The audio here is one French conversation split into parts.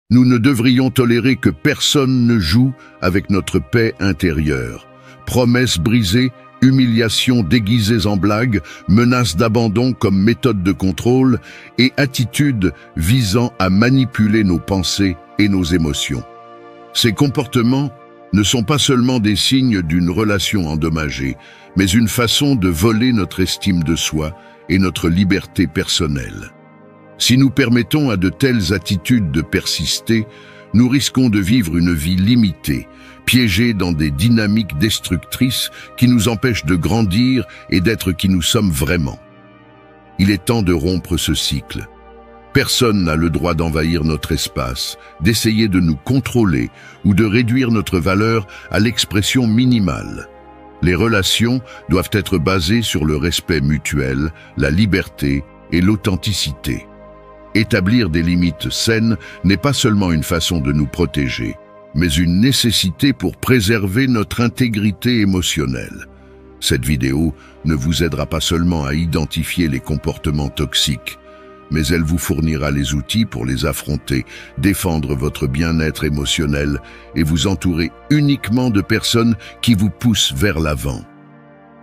Nous ne devrions tolérer que personne ne joue avec notre paix intérieure. Promesses brisées, humiliations déguisées en blagues, menaces d'abandon comme méthode de contrôle et attitudes visant à manipuler nos pensées et nos émotions. Ces comportements ne sont pas seulement des signes d'une relation endommagée, mais une façon de voler notre estime de soi et notre liberté personnelle. Si nous permettons à de telles attitudes de persister, nous risquons de vivre une vie limitée, piégés dans des dynamiques destructrices qui nous empêchent de grandir et d'être qui nous sommes vraiment. Il est temps de rompre ce cycle. Personne n'a le droit d'envahir notre espace, d'essayer de nous contrôler ou de réduire notre valeur à l'expression minimale. Les relations doivent être basées sur le respect mutuel, la liberté et l'authenticité. Établir des limites saines n'est pas seulement une façon de nous protéger, mais une nécessité pour préserver notre intégrité émotionnelle. Cette vidéo ne vous aidera pas seulement à identifier les comportements toxiques, mais elle vous fournira les outils pour les affronter, défendre votre bien-être émotionnel et vous entourer uniquement de personnes qui vous poussent vers l'avant.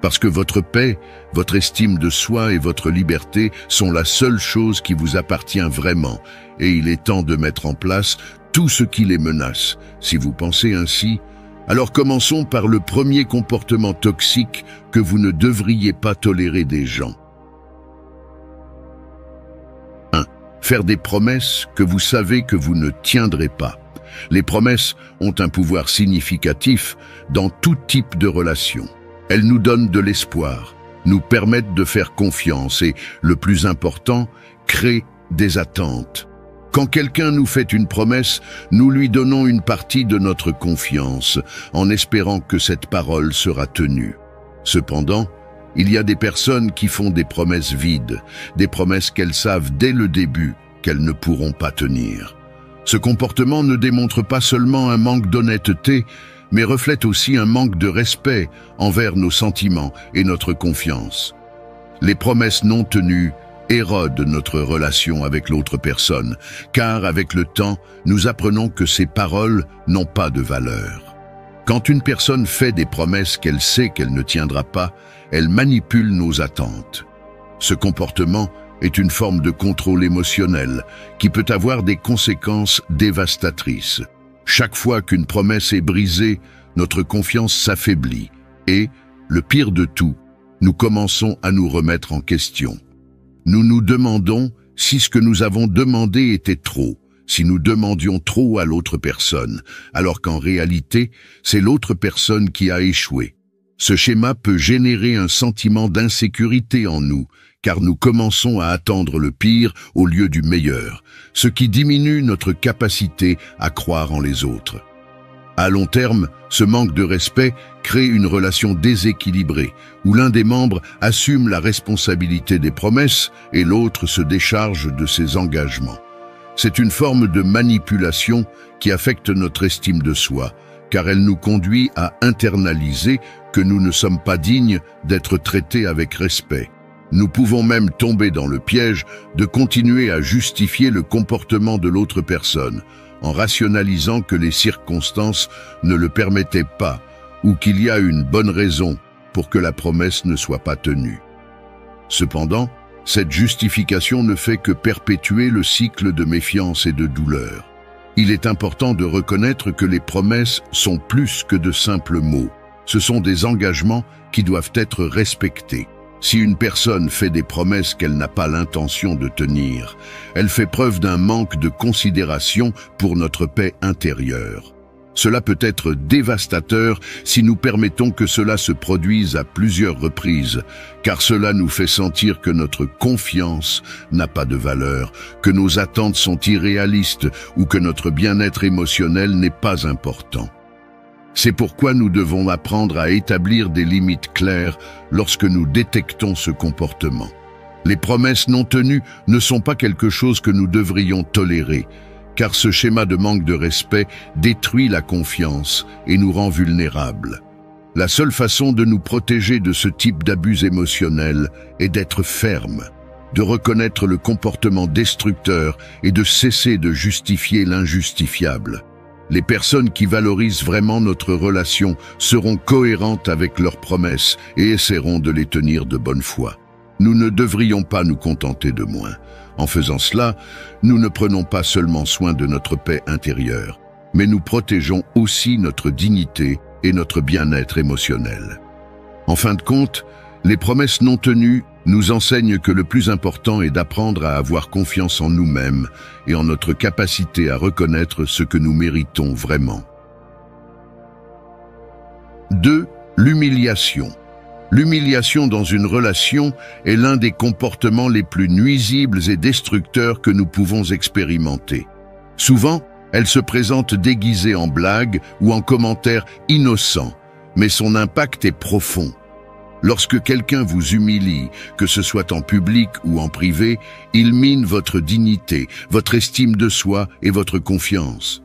Parce que votre paix, votre estime de soi et votre liberté sont la seule chose qui vous appartient vraiment, et il est temps de mettre en place tout ce qui les menace. Si vous pensez ainsi, alors commençons par le premier comportement toxique que vous ne devriez pas tolérer des gens. 1. Faire des promesses que vous savez que vous ne tiendrez pas. Les promesses ont un pouvoir significatif dans tout type de relation. Elles nous donnent de l'espoir, nous permettent de faire confiance et, le plus important, créent des attentes. Quand quelqu'un nous fait une promesse, nous lui donnons une partie de notre confiance, en espérant que cette parole sera tenue. Cependant, il y a des personnes qui font des promesses vides, des promesses qu'elles savent dès le début qu'elles ne pourront pas tenir. Ce comportement ne démontre pas seulement un manque d'honnêteté, mais reflète aussi un manque de respect envers nos sentiments et notre confiance. Les promesses non tenues érodent notre relation avec l'autre personne, car avec le temps, nous apprenons que ces paroles n'ont pas de valeur. Quand une personne fait des promesses qu'elle sait qu'elle ne tiendra pas, elle manipule nos attentes. Ce comportement est une forme de contrôle émotionnel qui peut avoir des conséquences dévastatrices. Chaque fois qu'une promesse est brisée, notre confiance s'affaiblit et, le pire de tout, nous commençons à nous remettre en question. Nous nous demandons si ce que nous avons demandé était trop, si nous demandions trop à l'autre personne, alors qu'en réalité, c'est l'autre personne qui a échoué. Ce schéma peut générer un sentiment d'insécurité en nous, car nous commençons à attendre le pire au lieu du meilleur, ce qui diminue notre capacité à croire en les autres. À long terme, ce manque de respect crée une relation déséquilibrée, où l'un des membres assume la responsabilité des promesses et l'autre se décharge de ses engagements. C'est une forme de manipulation qui affecte notre estime de soi, car elle nous conduit à internaliser que nous ne sommes pas dignes d'être traités avec respect. Nous pouvons même tomber dans le piège de continuer à justifier le comportement de l'autre personne, en rationalisant que les circonstances ne le permettaient pas, ou qu'il y a une bonne raison pour que la promesse ne soit pas tenue. Cependant, cette justification ne fait que perpétuer le cycle de méfiance et de douleur. Il est important de reconnaître que les promesses sont plus que de simples mots. Ce sont des engagements qui doivent être respectés. Si une personne fait des promesses qu'elle n'a pas l'intention de tenir, elle fait preuve d'un manque de considération pour notre paix intérieure. Cela peut être dévastateur si nous permettons que cela se produise à plusieurs reprises, car cela nous fait sentir que notre confiance n'a pas de valeur, que nos attentes sont irréalistes ou que notre bien-être émotionnel n'est pas important. C'est pourquoi nous devons apprendre à établir des limites claires lorsque nous détectons ce comportement. Les promesses non tenues ne sont pas quelque chose que nous devrions tolérer, car ce schéma de manque de respect détruit la confiance et nous rend vulnérables. La seule façon de nous protéger de ce type d'abus émotionnels est d'être ferme, de reconnaître le comportement destructeur et de cesser de justifier l'injustifiable. Les personnes qui valorisent vraiment notre relation seront cohérentes avec leurs promesses et essaieront de les tenir de bonne foi. Nous ne devrions pas nous contenter de moins. En faisant cela, nous ne prenons pas seulement soin de notre paix intérieure, mais nous protégeons aussi notre dignité et notre bien-être émotionnel. En fin de compte, les promesses non tenues nous enseignent que le plus important est d'apprendre à avoir confiance en nous-mêmes et en notre capacité à reconnaître ce que nous méritons vraiment. 2. L'humiliation. L'humiliation dans une relation est l'un des comportements les plus nuisibles et destructeurs que nous pouvons expérimenter. Souvent, elle se présente déguisée en blague ou en commentaires innocents, mais son impact est profond. Lorsque quelqu'un vous humilie, que ce soit en public ou en privé, il mine votre dignité, votre estime de soi et votre confiance.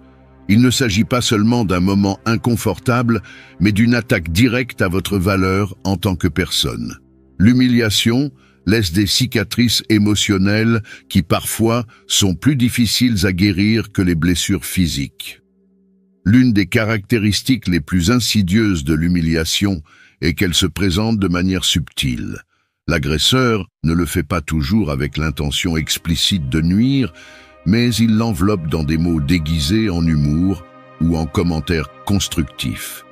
Il ne s'agit pas seulement d'un moment inconfortable, mais d'une attaque directe à votre valeur en tant que personne. L'humiliation laisse des cicatrices émotionnelles qui parfois sont plus difficiles à guérir que les blessures physiques. L'une des caractéristiques les plus insidieuses de l'humiliation est qu'elle se présente de manière subtile. L'agresseur ne le fait pas toujours avec l'intention explicite de nuire, mais il l'enveloppe dans des mots déguisés en humour ou en commentaires constructifs.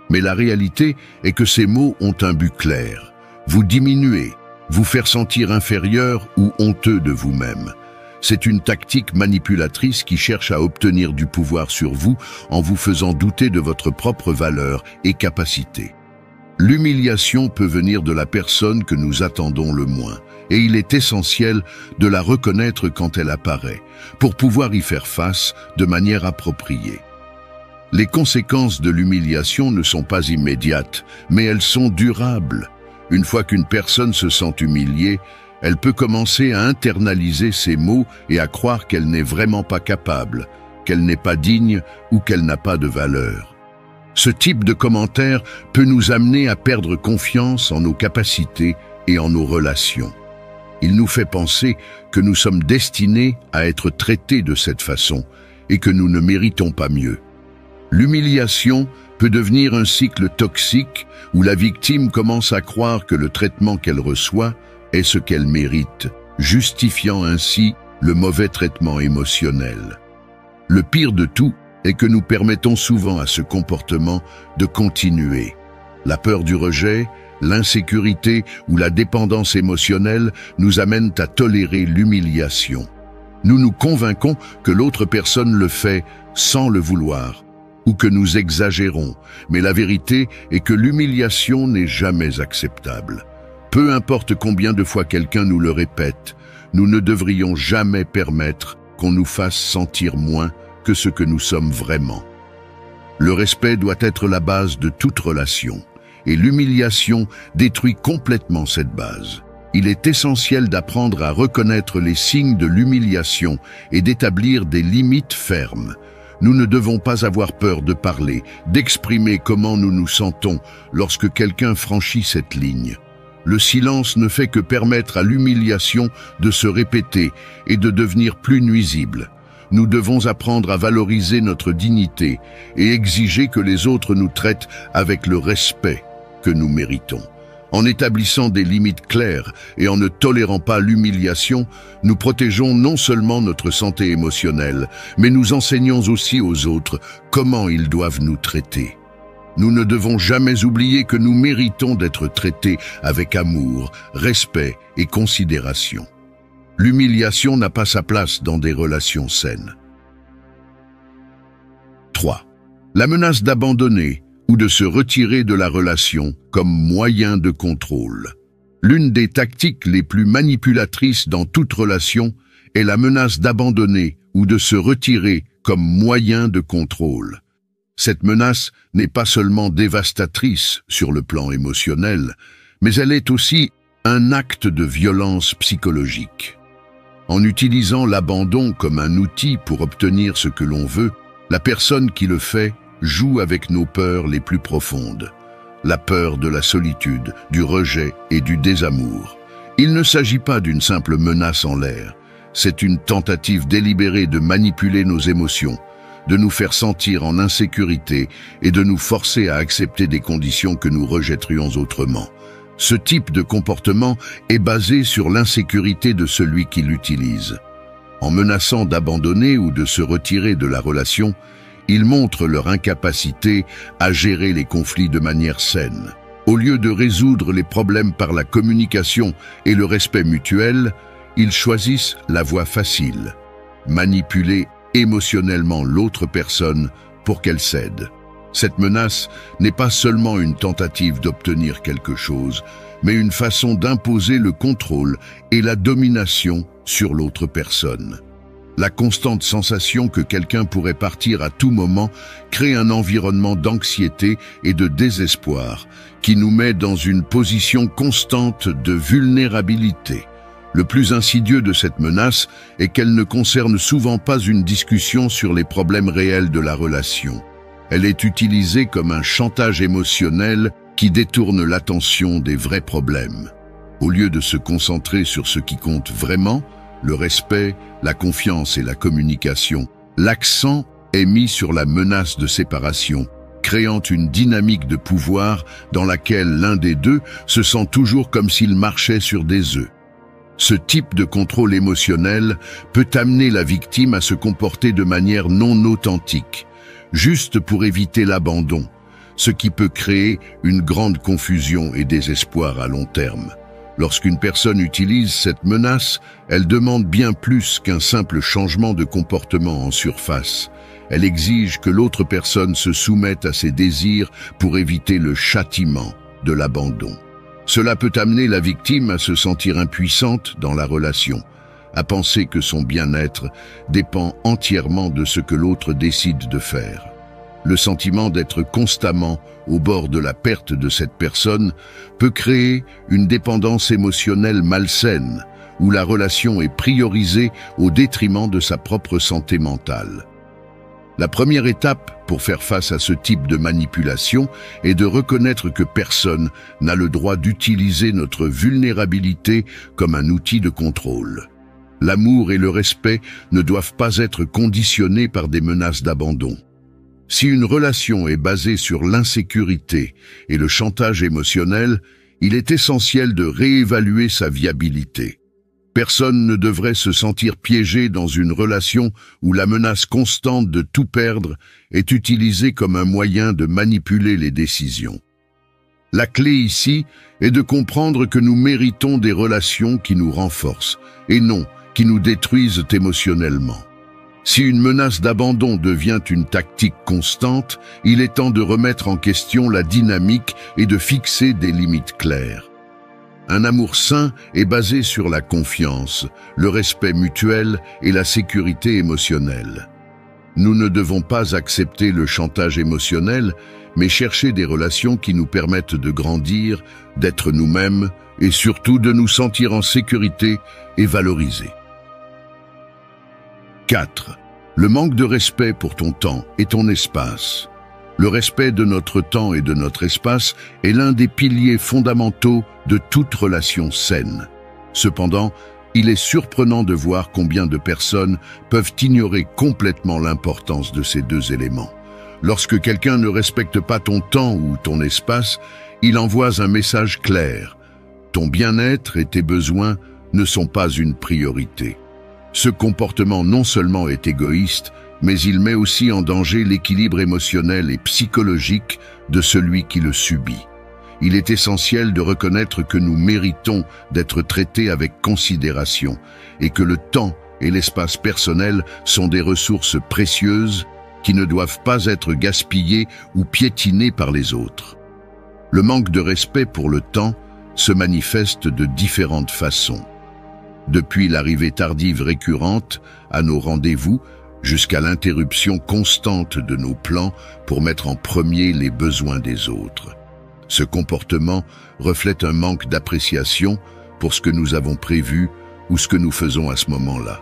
Mais la réalité est que ces mots ont un but clair: vous diminuer, vous faire sentir inférieur ou honteux de vous-même. C'est une tactique manipulatrice qui cherche à obtenir du pouvoir sur vous en vous faisant douter de votre propre valeur et capacité. L'humiliation peut venir de la personne que nous attendons le moins, et il est essentiel de la reconnaître quand elle apparaît, pour pouvoir y faire face de manière appropriée. Les conséquences de l'humiliation ne sont pas immédiates, mais elles sont durables. Une fois qu'une personne se sent humiliée, elle peut commencer à internaliser ces mots et à croire qu'elle n'est vraiment pas capable, qu'elle n'est pas digne ou qu'elle n'a pas de valeur. Ce type de commentaire peut nous amener à perdre confiance en nos capacités et en nos relations. Il nous fait penser que nous sommes destinés à être traités de cette façon et que nous ne méritons pas mieux. L'humiliation peut devenir un cycle toxique où la victime commence à croire que le traitement qu'elle reçoit est ce qu'elle mérite, justifiant ainsi le mauvais traitement émotionnel. Le pire de tout est que nous permettons souvent à ce comportement de continuer. La peur du rejet, l'insécurité ou la dépendance émotionnelle nous amènent à tolérer l'humiliation. Nous nous convainquons que l'autre personne le fait sans le vouloir, ou que nous exagérons, mais la vérité est que l'humiliation n'est jamais acceptable. Peu importe combien de fois quelqu'un nous le répète, nous ne devrions jamais permettre qu'on nous fasse sentir moins que ce que nous sommes vraiment. Le respect doit être la base de toute relation, et l'humiliation détruit complètement cette base. Il est essentiel d'apprendre à reconnaître les signes de l'humiliation et d'établir des limites fermes. Nous ne devons pas avoir peur de parler, d'exprimer comment nous nous sentons lorsque quelqu'un franchit cette ligne. Le silence ne fait que permettre à l'humiliation de se répéter et de devenir plus nuisible. Nous devons apprendre à valoriser notre dignité et exiger que les autres nous traitent avec le respect que nous méritons. En établissant des limites claires et en ne tolérant pas l'humiliation, nous protégeons non seulement notre santé émotionnelle, mais nous enseignons aussi aux autres comment ils doivent nous traiter. Nous ne devons jamais oublier que nous méritons d'être traités avec amour, respect et considération. L'humiliation n'a pas sa place dans des relations saines. 3. La menace d'abandonner ou de se retirer de la relation comme moyen de contrôle. L'une des tactiques les plus manipulatrices dans toute relation est la menace d'abandonner ou de se retirer comme moyen de contrôle. Cette menace n'est pas seulement dévastatrice sur le plan émotionnel, mais elle est aussi un acte de violence psychologique. En utilisant l'abandon comme un outil pour obtenir ce que l'on veut, la personne qui le fait joue avec nos peurs les plus profondes. La peur de la solitude, du rejet et du désamour. Il ne s'agit pas d'une simple menace en l'air. C'est une tentative délibérée de manipuler nos émotions, de nous faire sentir en insécurité et de nous forcer à accepter des conditions que nous rejetterions autrement. Ce type de comportement est basé sur l'insécurité de celui qui l'utilise. En menaçant d'abandonner ou de se retirer de la relation, ils montrent leur incapacité à gérer les conflits de manière saine. Au lieu de résoudre les problèmes par la communication et le respect mutuel, ils choisissent la voie facile, manipuler émotionnellement l'autre personne pour qu'elle cède. Cette menace n'est pas seulement une tentative d'obtenir quelque chose, mais une façon d'imposer le contrôle et la domination sur l'autre personne. La constante sensation que quelqu'un pourrait partir à tout moment crée un environnement d'anxiété et de désespoir qui nous met dans une position constante de vulnérabilité. Le plus insidieux de cette menace est qu'elle ne concerne souvent pas une discussion sur les problèmes réels de la relation. Elle est utilisée comme un chantage émotionnel qui détourne l'attention des vrais problèmes. Au lieu de se concentrer sur ce qui compte vraiment, le respect, la confiance et la communication, l'accent est mis sur la menace de séparation, créant une dynamique de pouvoir dans laquelle l'un des deux se sent toujours comme s'il marchait sur des œufs. Ce type de contrôle émotionnel peut amener la victime à se comporter de manière non authentique, juste pour éviter l'abandon, ce qui peut créer une grande confusion et désespoir à long terme. Lorsqu'une personne utilise cette menace, elle demande bien plus qu'un simple changement de comportement en surface. Elle exige que l'autre personne se soumette à ses désirs pour éviter le châtiment de l'abandon. Cela peut amener la victime à se sentir impuissante dans la relation, à penser que son bien-être dépend entièrement de ce que l'autre décide de faire. Le sentiment d'être constamment au bord de la perte de cette personne peut créer une dépendance émotionnelle malsaine, où la relation est priorisée au détriment de sa propre santé mentale. La première étape pour faire face à ce type de manipulation est de reconnaître que personne n'a le droit d'utiliser notre vulnérabilité comme un outil de contrôle. L'amour et le respect ne doivent pas être conditionnés par des menaces d'abandon. Si une relation est basée sur l'insécurité et le chantage émotionnel, il est essentiel de réévaluer sa viabilité. Personne ne devrait se sentir piégé dans une relation où la menace constante de tout perdre est utilisée comme un moyen de manipuler les décisions. La clé ici est de comprendre que nous méritons des relations qui nous renforcent et non qui nous détruisent émotionnellement. Si une menace d'abandon devient une tactique constante, il est temps de remettre en question la dynamique et de fixer des limites claires. Un amour sain est basé sur la confiance, le respect mutuel et la sécurité émotionnelle. Nous ne devons pas accepter le chantage émotionnel, mais chercher des relations qui nous permettent de grandir, d'être nous-mêmes et surtout de nous sentir en sécurité et valorisés. 4. Le manque de respect pour ton temps et ton espace. Le respect de notre temps et de notre espace est l'un des piliers fondamentaux de toute relation saine. Cependant, il est surprenant de voir combien de personnes peuvent ignorer complètement l'importance de ces deux éléments. Lorsque quelqu'un ne respecte pas ton temps ou ton espace, il envoie un message clair. Ton bien-être et tes besoins ne sont pas une priorité. Ce comportement non seulement est égoïste, mais il met aussi en danger l'équilibre émotionnel et psychologique de celui qui le subit. Il est essentiel de reconnaître que nous méritons d'être traités avec considération et que le temps et l'espace personnel sont des ressources précieuses qui ne doivent pas être gaspillées ou piétinées par les autres. Le manque de respect pour le temps se manifeste de différentes façons. Depuis l'arrivée tardive récurrente à nos rendez-vous, jusqu'à l'interruption constante de nos plans pour mettre en premier les besoins des autres. Ce comportement reflète un manque d'appréciation pour ce que nous avons prévu ou ce que nous faisons à ce moment-là.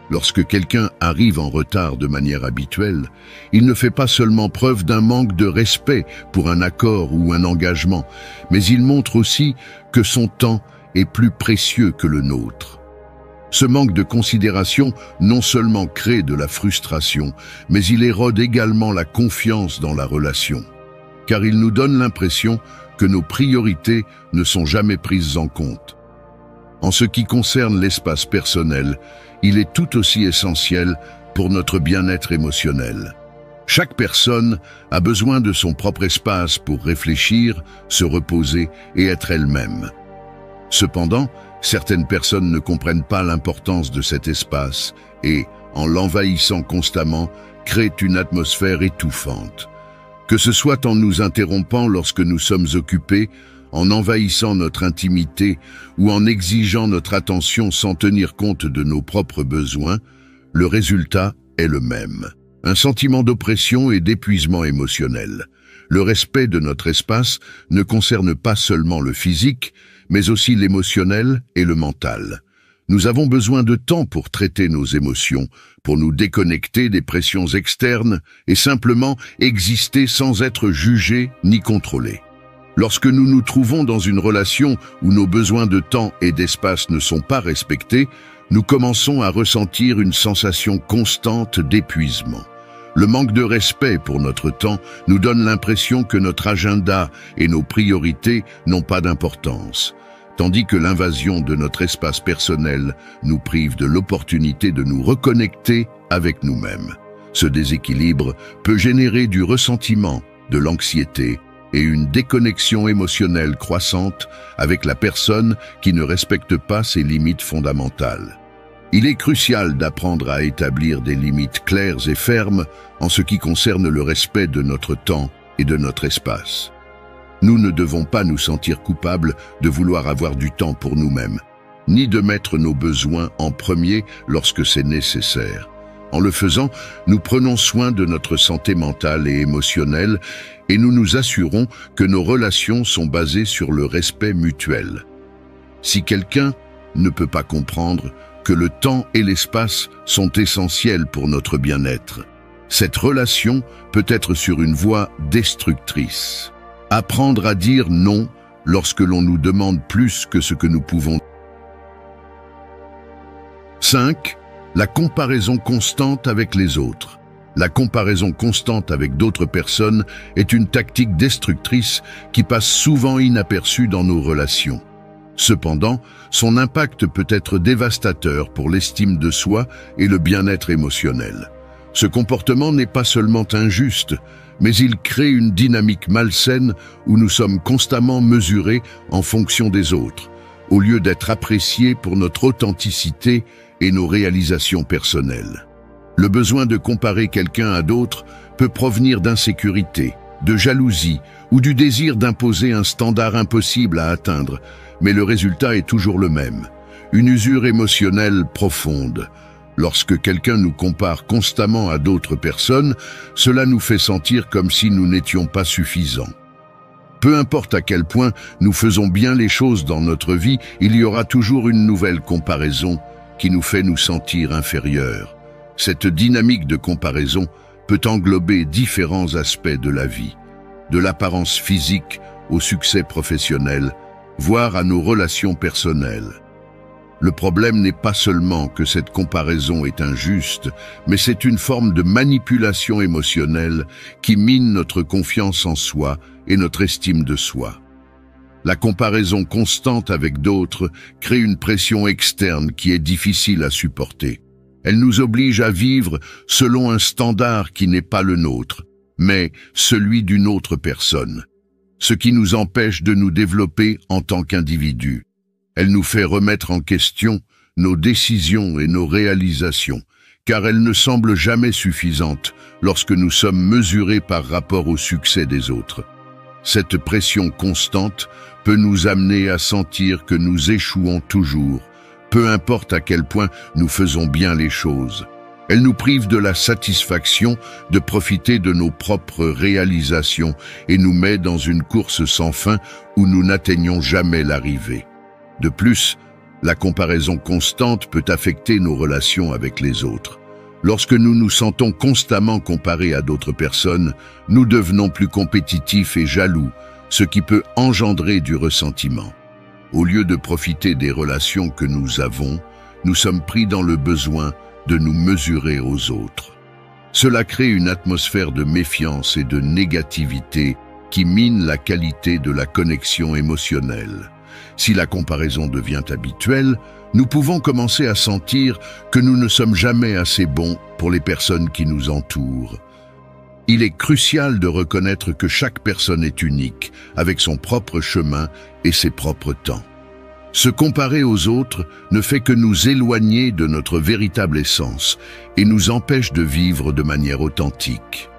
Lorsque quelqu'un arrive en retard de manière habituelle, il ne fait pas seulement preuve d'un manque de respect pour un accord ou un engagement, mais il montre aussi que son temps est plus précieux que le nôtre. Ce manque de considération non seulement crée de la frustration, mais il érode également la confiance dans la relation, car il nous donne l'impression que nos priorités ne sont jamais prises en compte. En ce qui concerne l'espace personnel, il est tout aussi essentiel pour notre bien-être émotionnel. Chaque personne a besoin de son propre espace pour réfléchir, se reposer et être elle-même. Cependant, certaines personnes ne comprennent pas l'importance de cet espace et, en l'envahissant constamment, créent une atmosphère étouffante. Que ce soit en nous interrompant lorsque nous sommes occupés, en envahissant notre intimité ou en exigeant notre attention sans tenir compte de nos propres besoins, le résultat est le même. Un sentiment d'oppression et d'épuisement émotionnel. Le respect de notre espace ne concerne pas seulement le physique, mais aussi l'émotionnel et le mental. Nous avons besoin de temps pour traiter nos émotions, pour nous déconnecter des pressions externes et simplement exister sans être jugés ni contrôlés. Lorsque nous nous trouvons dans une relation où nos besoins de temps et d'espace ne sont pas respectés, nous commençons à ressentir une sensation constante d'épuisement. Le manque de respect pour notre temps nous donne l'impression que notre agenda et nos priorités n'ont pas d'importance, tandis que l'invasion de notre espace personnel nous prive de l'opportunité de nous reconnecter avec nous-mêmes. Ce déséquilibre peut générer du ressentiment, de l'anxiété et une déconnexion émotionnelle croissante avec la personne qui ne respecte pas ses limites fondamentales. Il est crucial d'apprendre à établir des limites claires et fermes en ce qui concerne le respect de notre temps et de notre espace. Nous ne devons pas nous sentir coupables de vouloir avoir du temps pour nous-mêmes, ni de mettre nos besoins en premier lorsque c'est nécessaire. En le faisant, nous prenons soin de notre santé mentale et émotionnelle et nous nous assurons que nos relations sont basées sur le respect mutuel. Si quelqu'un ne peut pas comprendre que le temps et l'espace sont essentiels pour notre bien-être, cette relation peut être sur une voie destructrice. Apprendre à dire non lorsque l'on nous demande plus que ce que nous pouvons. 5. La comparaison constante avec les autres. La comparaison constante avec d'autres personnes est une tactique destructrice qui passe souvent inaperçue dans nos relations. Cependant, son impact peut être dévastateur pour l'estime de soi et le bien-être émotionnel. Ce comportement n'est pas seulement injuste, mais il crée une dynamique malsaine où nous sommes constamment mesurés en fonction des autres, au lieu d'être appréciés pour notre authenticité et nos réalisations personnelles. Le besoin de comparer quelqu'un à d'autres peut provenir d'insécurité, de jalousie ou du désir d'imposer un standard impossible à atteindre, mais le résultat est toujours le même, une usure émotionnelle profonde. Lorsque quelqu'un nous compare constamment à d'autres personnes, cela nous fait sentir comme si nous n'étions pas suffisants. Peu importe à quel point nous faisons bien les choses dans notre vie, il y aura toujours une nouvelle comparaison qui nous fait nous sentir inférieurs. Cette dynamique de comparaison peut englober différents aspects de la vie, de l'apparence physique au succès professionnel, voire à nos relations personnelles. Le problème n'est pas seulement que cette comparaison est injuste, mais c'est une forme de manipulation émotionnelle qui mine notre confiance en soi et notre estime de soi. La comparaison constante avec d'autres crée une pression externe qui est difficile à supporter. Elle nous oblige à vivre selon un standard qui n'est pas le nôtre, mais celui d'une autre personne, ce qui nous empêche de nous développer en tant qu'individus. Elle nous fait remettre en question nos décisions et nos réalisations, car elles ne semblent jamais suffisantes lorsque nous sommes mesurés par rapport au succès des autres. Cette pression constante peut nous amener à sentir que nous échouons toujours, peu importe à quel point nous faisons bien les choses. Elle nous prive de la satisfaction de profiter de nos propres réalisations et nous met dans une course sans fin où nous n'atteignons jamais l'arrivée. De plus, la comparaison constante peut affecter nos relations avec les autres. Lorsque nous nous sentons constamment comparés à d'autres personnes, nous devenons plus compétitifs et jaloux, ce qui peut engendrer du ressentiment. Au lieu de profiter des relations que nous avons, nous sommes pris dans le besoin de nous mesurer aux autres. Cela crée une atmosphère de méfiance et de négativité qui mine la qualité de la connexion émotionnelle. Si la comparaison devient habituelle, nous pouvons commencer à sentir que nous ne sommes jamais assez bons pour les personnes qui nous entourent. Il est crucial de reconnaître que chaque personne est unique, avec son propre chemin et ses propres temps. Se comparer aux autres ne fait que nous éloigner de notre véritable essence et nous empêche de vivre de manière authentique.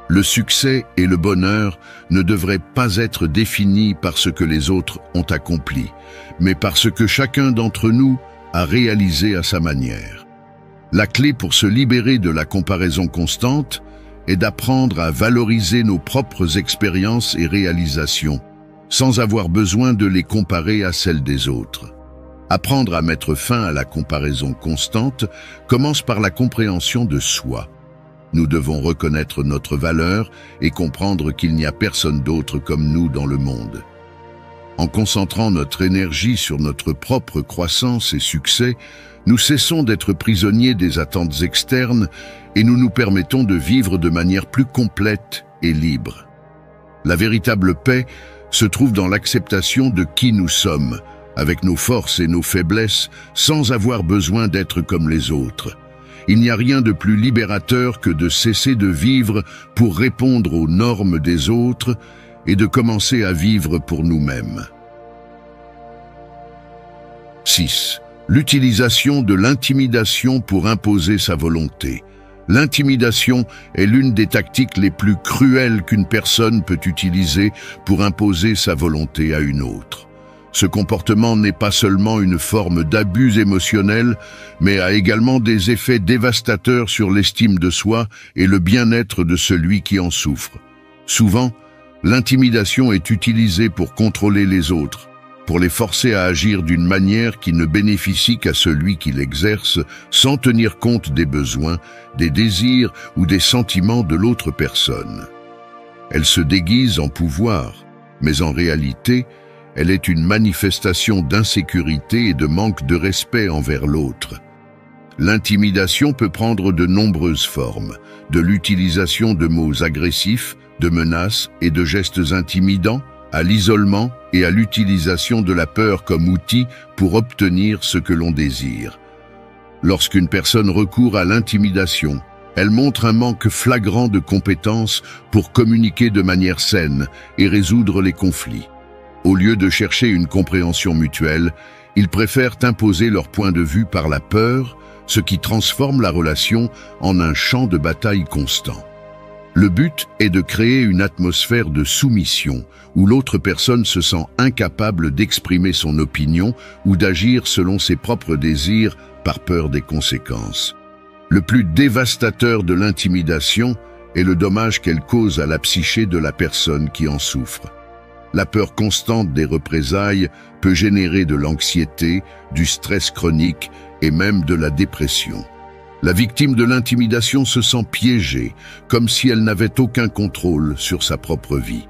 Le succès et le bonheur ne devraient pas être définis par ce que les autres ont accompli, mais par ce que chacun d'entre nous a réalisé à sa manière. La clé pour se libérer de la comparaison constante est d'apprendre à valoriser nos propres expériences et réalisations, sans avoir besoin de les comparer à celles des autres. Apprendre à mettre fin à la comparaison constante commence par la compréhension de soi. Nous devons reconnaître notre valeur et comprendre qu'il n'y a personne d'autre comme nous dans le monde. En concentrant notre énergie sur notre propre croissance et succès, nous cessons d'être prisonniers des attentes externes et nous nous permettons de vivre de manière plus complète et libre. La véritable paix se trouve dans l'acceptation de qui nous sommes, avec nos forces et nos faiblesses, sans avoir besoin d'être comme les autres. Il n'y a rien de plus libérateur que de cesser de vivre pour répondre aux normes des autres et de commencer à vivre pour nous-mêmes. 6. L'utilisation de l'intimidation pour imposer sa volonté. L'intimidation est l'une des tactiques les plus cruelles qu'une personne peut utiliser pour imposer sa volonté à une autre. Ce comportement n'est pas seulement une forme d'abus émotionnel, mais a également des effets dévastateurs sur l'estime de soi et le bien-être de celui qui en souffre. Souvent, l'intimidation est utilisée pour contrôler les autres, pour les forcer à agir d'une manière qui ne bénéficie qu'à celui qui l'exerce, sans tenir compte des besoins, des désirs ou des sentiments de l'autre personne. Elle se déguise en pouvoir, mais en réalité, elle est une manifestation d'insécurité et de manque de respect envers l'autre. L'intimidation peut prendre de nombreuses formes, de l'utilisation de mots agressifs, de menaces et de gestes intimidants, à l'isolement et à l'utilisation de la peur comme outil pour obtenir ce que l'on désire. Lorsqu'une personne recourt à l'intimidation, elle montre un manque flagrant de compétences pour communiquer de manière saine et résoudre les conflits. Au lieu de chercher une compréhension mutuelle, ils préfèrent imposer leur point de vue par la peur, ce qui transforme la relation en un champ de bataille constant. Le but est de créer une atmosphère de soumission où l'autre personne se sent incapable d'exprimer son opinion ou d'agir selon ses propres désirs par peur des conséquences. Le plus dévastateur de l'intimidation est le dommage qu'elle cause à la psyché de la personne qui en souffre. La peur constante des représailles peut générer de l'anxiété, du stress chronique et même de la dépression. La victime de l'intimidation se sent piégée, comme si elle n'avait aucun contrôle sur sa propre vie.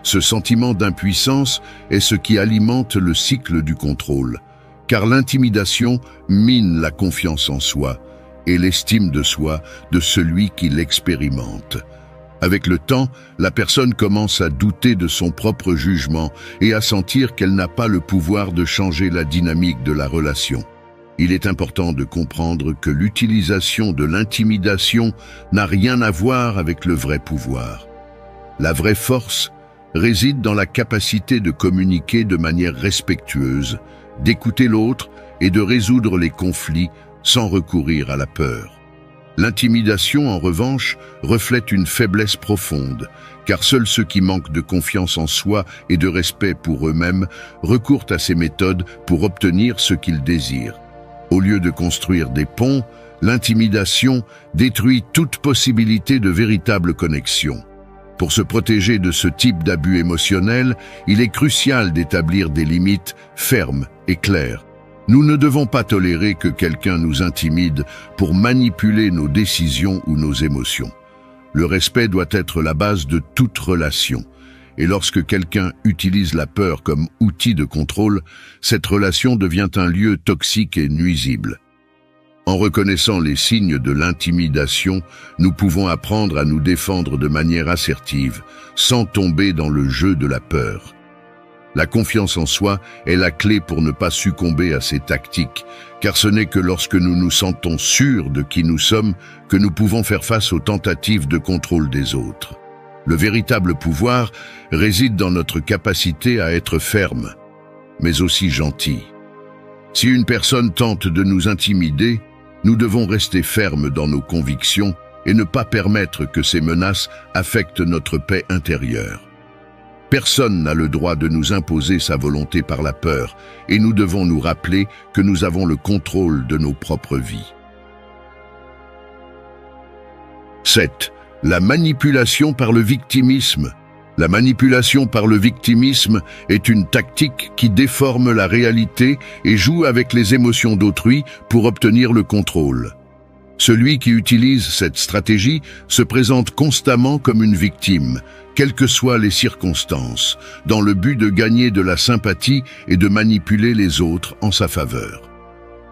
Ce sentiment d'impuissance est ce qui alimente le cycle du contrôle, car l'intimidation mine la confiance en soi et l'estime de soi de celui qui l'expérimente. Avec le temps, la personne commence à douter de son propre jugement et à sentir qu'elle n'a pas le pouvoir de changer la dynamique de la relation. Il est important de comprendre que l'utilisation de l'intimidation n'a rien à voir avec le vrai pouvoir. La vraie force réside dans la capacité de communiquer de manière respectueuse, d'écouter l'autre et de résoudre les conflits sans recourir à la peur. L'intimidation, en revanche, reflète une faiblesse profonde, car seuls ceux qui manquent de confiance en soi et de respect pour eux-mêmes recourent à ces méthodes pour obtenir ce qu'ils désirent. Au lieu de construire des ponts, l'intimidation détruit toute possibilité de véritable connexion. Pour se protéger de ce type d'abus émotionnel, il est crucial d'établir des limites fermes et claires. Nous ne devons pas tolérer que quelqu'un nous intimide pour manipuler nos décisions ou nos émotions. Le respect doit être la base de toute relation, Et lorsque quelqu'un utilise la peur comme outil de contrôle, cette relation devient un lieu toxique et nuisible. En reconnaissant les signes de l'intimidation, nous pouvons apprendre à nous défendre de manière assertive, sans tomber dans le jeu de la peur. La confiance en soi est la clé pour ne pas succomber à ces tactiques, car ce n'est que lorsque nous nous sentons sûrs de qui nous sommes que nous pouvons faire face aux tentatives de contrôle des autres. Le véritable pouvoir réside dans notre capacité à être ferme, mais aussi gentil. Si une personne tente de nous intimider, nous devons rester fermes dans nos convictions et ne pas permettre que ces menaces affectent notre paix intérieure. Personne n'a le droit de nous imposer sa volonté par la peur, et nous devons nous rappeler que nous avons le contrôle de nos propres vies. 7. La manipulation par le victimisme. La manipulation par le victimisme est une tactique qui déforme la réalité et joue avec les émotions d'autrui pour obtenir le contrôle. Celui qui utilise cette stratégie se présente constamment comme une victime, quelles que soient les circonstances, dans le but de gagner de la sympathie et de manipuler les autres en sa faveur.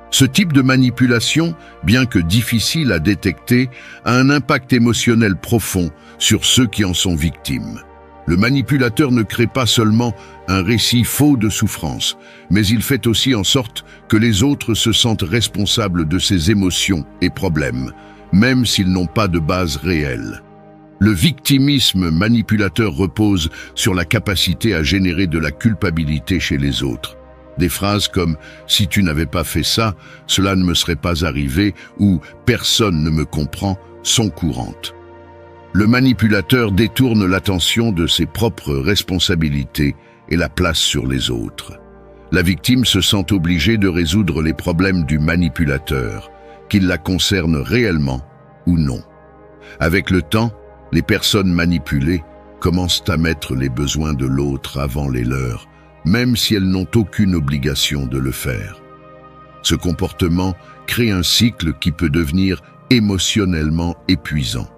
Ce type de manipulation, bien que difficile à détecter, a un impact émotionnel profond sur ceux qui en sont victimes. Le manipulateur ne crée pas seulement un récit faux de souffrance, mais il fait aussi en sorte que les autres se sentent responsables de ses émotions et problèmes, même s'ils n'ont pas de base réelle. Le victimisme manipulateur repose sur la capacité à générer de la culpabilité chez les autres. Des phrases comme « si tu n'avais pas fait ça, cela ne me serait pas arrivé » ou « personne ne me comprend » sont courantes. Le manipulateur détourne l'attention de ses propres responsabilités et la place sur les autres. La victime se sent obligée de résoudre les problèmes du manipulateur, qu'il la concerne réellement ou non. Avec le temps, les personnes manipulées commencent à mettre les besoins de l'autre avant les leurs, même si elles n'ont aucune obligation de le faire. Ce comportement crée un cycle qui peut devenir émotionnellement épuisant.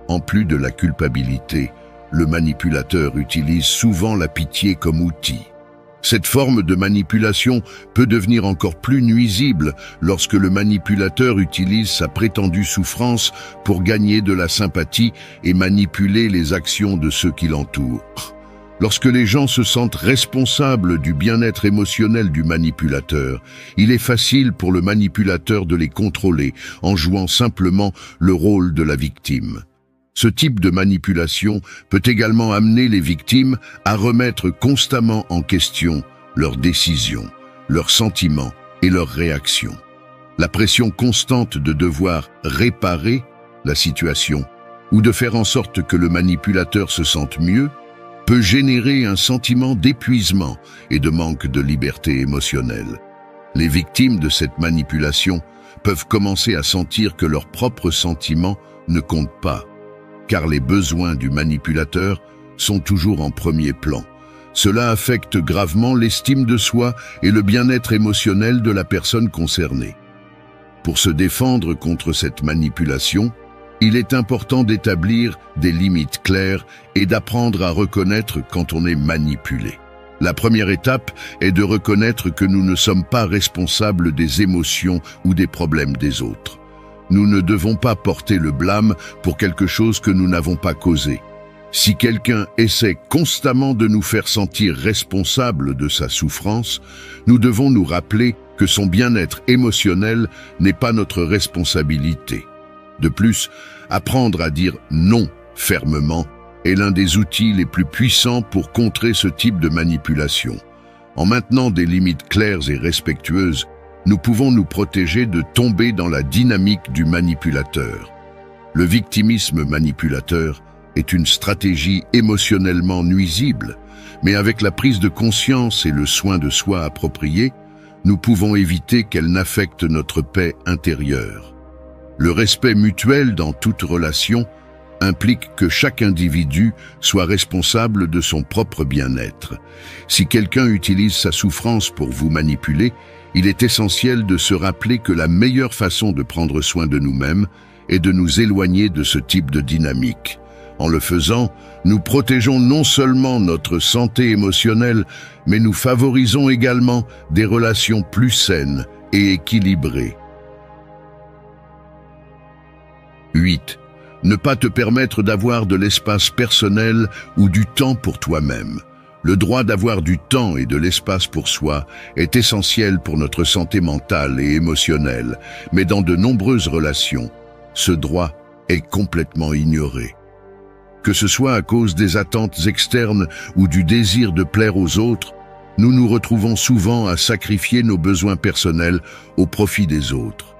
En plus de la culpabilité, le manipulateur utilise souvent la pitié comme outil. Cette forme de manipulation peut devenir encore plus nuisible lorsque le manipulateur utilise sa prétendue souffrance pour gagner de la sympathie et manipuler les actions de ceux qui l'entourent. Lorsque les gens se sentent responsables du bien-être émotionnel du manipulateur, il est facile pour le manipulateur de les contrôler en jouant simplement le rôle de la victime. Ce type de manipulation peut également amener les victimes à remettre constamment en question leurs décisions, leurs sentiments et leurs réactions. La pression constante de devoir réparer la situation ou de faire en sorte que le manipulateur se sente mieux peut générer un sentiment d'épuisement et de manque de liberté émotionnelle. Les victimes de cette manipulation peuvent commencer à sentir que leurs propres sentiments ne comptent pas, car les besoins du manipulateur sont toujours en premier plan. Cela affecte gravement l'estime de soi et le bien-être émotionnel de la personne concernée. Pour se défendre contre cette manipulation, il est important d'établir des limites claires et d'apprendre à reconnaître quand on est manipulé. La première étape est de reconnaître que nous ne sommes pas responsables des émotions ou des problèmes des autres. Nous ne devons pas porter le blâme pour quelque chose que nous n'avons pas causé. Si quelqu'un essaie constamment de nous faire sentir responsables de sa souffrance, nous devons nous rappeler que son bien-être émotionnel n'est pas notre responsabilité. De plus, apprendre à dire non fermement est l'un des outils les plus puissants pour contrer ce type de manipulation. En maintenant des limites claires et respectueuses, nous pouvons nous protéger de tomber dans la dynamique du manipulateur. Le victimisme manipulateur est une stratégie émotionnellement nuisible, mais avec la prise de conscience et le soin de soi approprié, nous pouvons éviter qu'elle n'affecte notre paix intérieure. Le respect mutuel dans toute relation implique que chaque individu soit responsable de son propre bien-être. Si quelqu'un utilise sa souffrance pour vous manipuler, il est essentiel de se rappeler que la meilleure façon de prendre soin de nous-mêmes est de nous éloigner de ce type de dynamique. En le faisant, nous protégeons non seulement notre santé émotionnelle, mais nous favorisons également des relations plus saines et équilibrées. 8. Ne pas te permettre d'avoir de l'espace personnel ou du temps pour toi-même. Le droit d'avoir du temps et de l'espace pour soi est essentiel pour notre santé mentale et émotionnelle, mais dans de nombreuses relations, ce droit est complètement ignoré. Que ce soit à cause des attentes externes ou du désir de plaire aux autres, nous nous retrouvons souvent à sacrifier nos besoins personnels au profit des autres.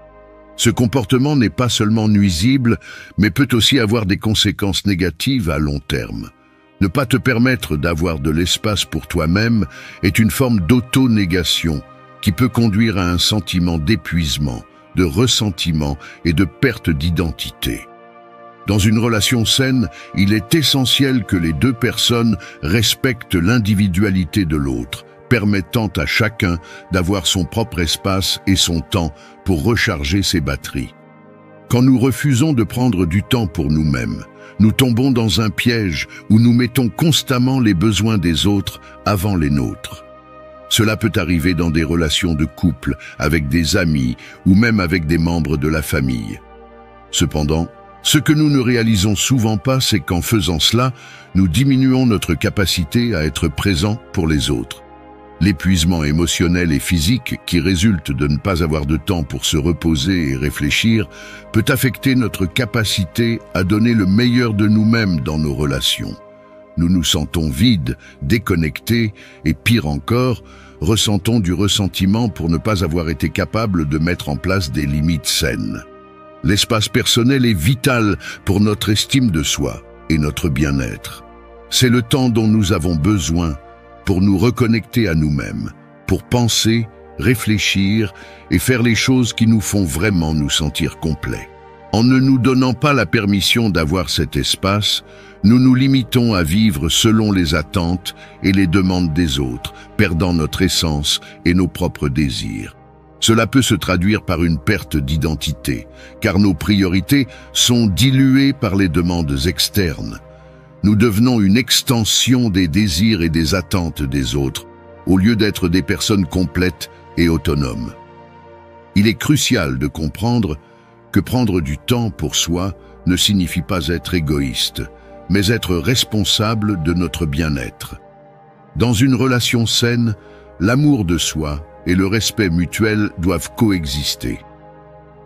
Ce comportement n'est pas seulement nuisible, mais peut aussi avoir des conséquences négatives à long terme. Ne pas te permettre d'avoir de l'espace pour toi-même est une forme d'auto-négation qui peut conduire à un sentiment d'épuisement, de ressentiment et de perte d'identité. Dans une relation saine, il est essentiel que les deux personnes respectent l'individualité de l'autre, permettant à chacun d'avoir son propre espace et son temps pour recharger ses batteries. Quand nous refusons de prendre du temps pour nous-mêmes, nous tombons dans un piège où nous mettons constamment les besoins des autres avant les nôtres. Cela peut arriver dans des relations de couple, avec des amis ou même avec des membres de la famille. Cependant, ce que nous ne réalisons souvent pas, c'est qu'en faisant cela, nous diminuons notre capacité à être présents pour les autres. L'épuisement émotionnel et physique qui résulte de ne pas avoir de temps pour se reposer et réfléchir peut affecter notre capacité à donner le meilleur de nous-mêmes dans nos relations. Nous nous sentons vides, déconnectés et pire encore, ressentons du ressentiment pour ne pas avoir été capables de mettre en place des limites saines. L'espace personnel est vital pour notre estime de soi et notre bien-être. C'est le temps dont nous avons besoin pour nous reconnecter à nous-mêmes, pour penser, réfléchir et faire les choses qui nous font vraiment nous sentir complets. En ne nous donnant pas la permission d'avoir cet espace, nous nous limitons à vivre selon les attentes et les demandes des autres, perdant notre essence et nos propres désirs. Cela peut se traduire par une perte d'identité, car nos priorités sont diluées par les demandes externes. Nous devenons une extension des désirs et des attentes des autres, au lieu d'être des personnes complètes et autonomes. Il est crucial de comprendre que prendre du temps pour soi ne signifie pas être égoïste, mais être responsable de notre bien-être. Dans une relation saine, l'amour de soi et le respect mutuel doivent coexister.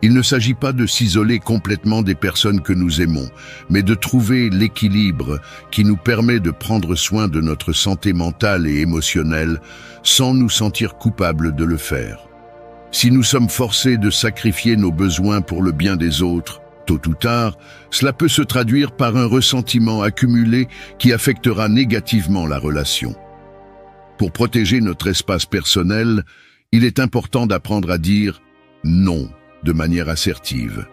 Il ne s'agit pas de s'isoler complètement des personnes que nous aimons, mais de trouver l'équilibre qui nous permet de prendre soin de notre santé mentale et émotionnelle sans nous sentir coupables de le faire. Si nous sommes forcés de sacrifier nos besoins pour le bien des autres, tôt ou tard, cela peut se traduire par un ressentiment accumulé qui affectera négativement la relation. Pour protéger notre espace personnel, il est important d'apprendre à dire « non » de manière assertive.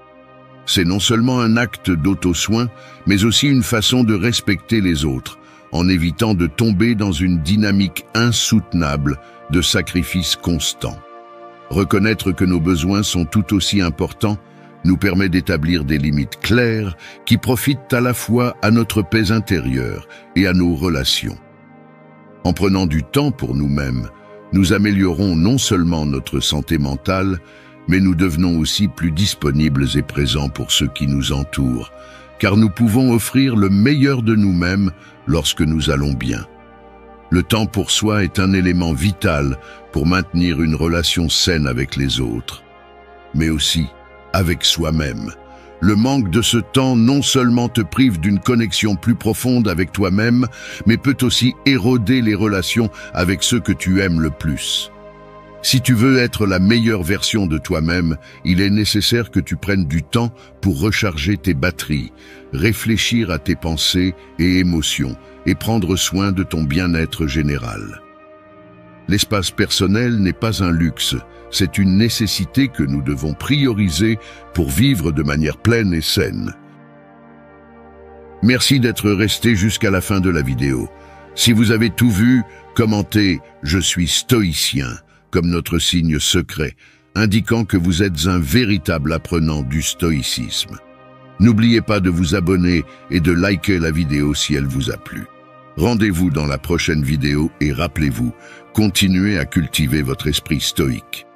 C'est non seulement un acte d'auto-soin, mais aussi une façon de respecter les autres, en évitant de tomber dans une dynamique insoutenable de sacrifice constant. Reconnaître que nos besoins sont tout aussi importants nous permet d'établir des limites claires qui profitent à la fois à notre paix intérieure et à nos relations. En prenant du temps pour nous-mêmes, nous améliorons non seulement notre santé mentale, mais nous devenons aussi plus disponibles et présents pour ceux qui nous entourent, car nous pouvons offrir le meilleur de nous-mêmes lorsque nous allons bien. Le temps pour soi est un élément vital pour maintenir une relation saine avec les autres, mais aussi avec soi-même. Le manque de ce temps non seulement te prive d'une connexion plus profonde avec toi-même, mais peut aussi éroder les relations avec ceux que tu aimes le plus. Si tu veux être la meilleure version de toi-même, il est nécessaire que tu prennes du temps pour recharger tes batteries, réfléchir à tes pensées et émotions et prendre soin de ton bien-être général. L'espace personnel n'est pas un luxe, c'est une nécessité que nous devons prioriser pour vivre de manière pleine et saine. Merci d'être resté jusqu'à la fin de la vidéo. Si vous avez tout vu, commentez « Je suis stoïcien » comme notre signe secret, indiquant que vous êtes un véritable apprenant du stoïcisme. N'oubliez pas de vous abonner et de liker la vidéo si elle vous a plu. Rendez-vous dans la prochaine vidéo et rappelez-vous, continuez à cultiver votre esprit stoïque.